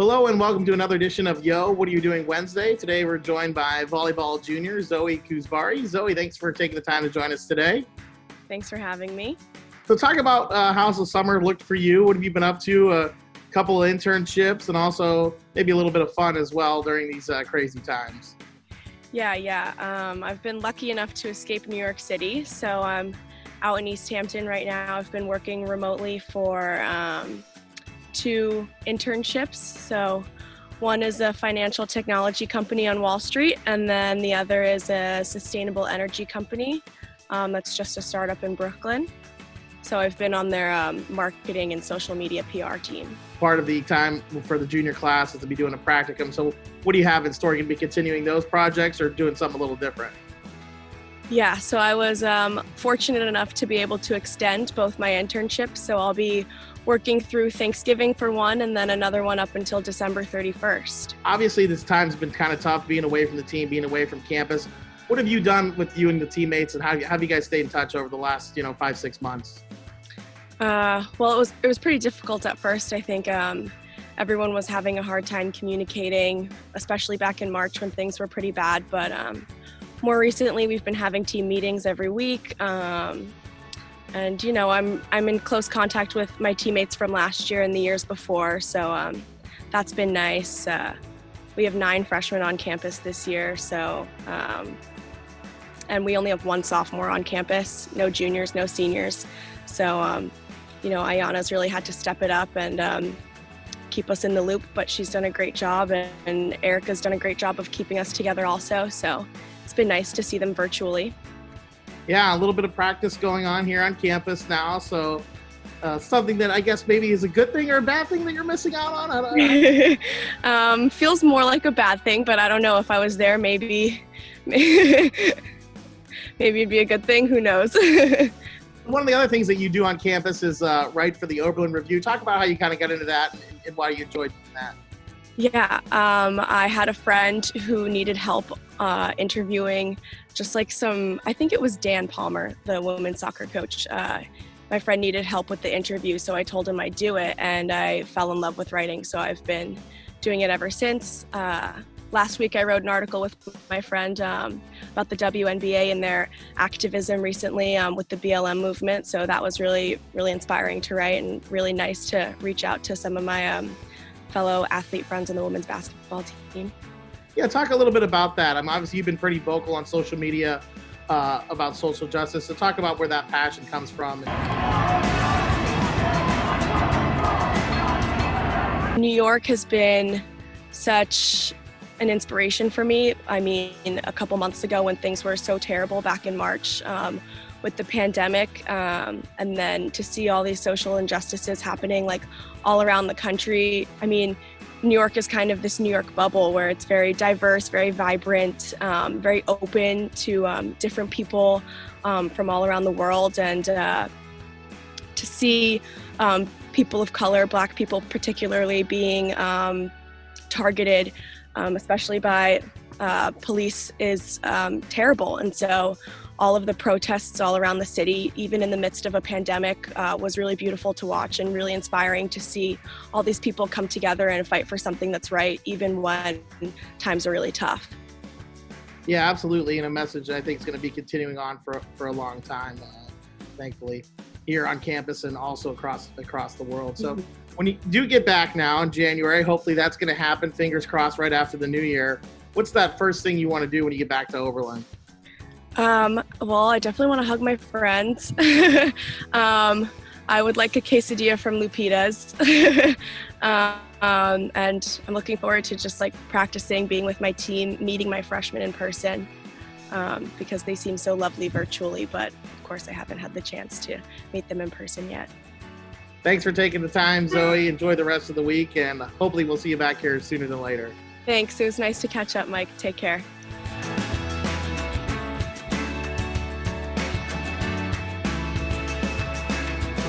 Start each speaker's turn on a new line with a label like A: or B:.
A: Hello and welcome to another edition of Yo, What Are You Doing Wednesday? Today we're joined by volleyball junior Zoe Kuzbari. Zoe, thanks for taking the time to join us today.
B: Thanks for having me.
A: So talk about how's the summer looked for you? What have you been up to? A couple of internships and also maybe a little bit of fun as well during these crazy times.
B: Yeah. I've been lucky enough to escape New York City. So I'm out in East Hampton right now. I've been working remotely for 2 internships. So one is a financial technology company on Wall Street, and then the other is a sustainable energy company that's just a startup in Brooklyn. So I've been on their marketing and social media PR team.
A: Part of the time for the junior class is to be doing a practicum. So what do you have in store? Are you going to be continuing those projects or doing something a little different?
B: Yeah, so I was fortunate enough to be able to extend both my internships. So I'll be working through Thanksgiving for one and then another one up until December 31st.
A: Obviously, this time's been kind of tough being away from the team, being away from campus. What have you done with you and the teammates, and how have you guys stayed in touch over the last 5-6 months?
B: Well, it was pretty difficult at first. I think everyone was having a hard time communicating, especially back in March when things were pretty bad. But more recently, we've been having team meetings every week. And I'm in close contact with my teammates from last year and the years before, so that's been nice. We have 9 freshmen on campus this year, so and we only have 1 sophomore on campus, no juniors, no seniors. So Ayana's really had to step it up and keep us in the loop, but she's done a great job, and Erica's done a great job of keeping us together also. So it's been nice to see them virtually.
A: Yeah, a little bit of practice going on here on campus now. So something that I guess maybe is a good thing or a bad thing that you're missing out on? I don't know.
B: Feels more like a bad thing, but I don't know. If I was there, maybe it'd be a good thing. Who knows?
A: One of the other things that you do on campus is write for the Oberlin Review. Talk about how you kind of got into that and why you enjoyed doing that.
B: Yeah, I had a friend who needed help interviewing just like I think it was Dan Palmer, the women's soccer coach. My friend needed help with the interview, so I told him I'd do it, and I fell in love with writing, so I've been doing it ever since. Last week I wrote an article with my friend about the WNBA and their activism recently with the BLM movement, so that was really, really inspiring to write and really nice to reach out to some of my fellow athlete friends on the women's basketball team.
A: Yeah, talk a little bit about that. Obviously you've been pretty vocal on social media about social justice, so talk about where that passion comes from.
B: New York has been such an inspiration for me. I mean, a couple months ago when things were so terrible back in March with the pandemic, and then to see all these social injustices happening like all around the country. I mean, New York is kind of this New York bubble where it's very diverse, very vibrant, very open to different people from all around the world. And to see people of color, Black people particularly, being targeted, especially by police, is terrible. And so all of the protests all around the city, even in the midst of a pandemic, was really beautiful to watch and really inspiring to see all these people come together and fight for something that's right, even when times are really tough.
A: Yeah, absolutely. And a message I think is going to be continuing on for a long time, thankfully, here on campus and also across the world. So when you do get back now in January, hopefully that's going to happen, fingers crossed, right after the new year. What's that first thing you want to do when you get back to Oberlin?
B: Well, I definitely want to hug my friends. I would like a quesadilla from Lupita's. And I'm looking forward to just like practicing, being with my team, meeting my freshmen in person, because they seem so lovely virtually, but of course I haven't had the chance to meet them in person yet.
A: Thanks for taking the time, Zoe. Enjoy the rest of the week, and hopefully we'll see you back here sooner than later.
B: Thanks. It was nice to catch up, Mike. Take care.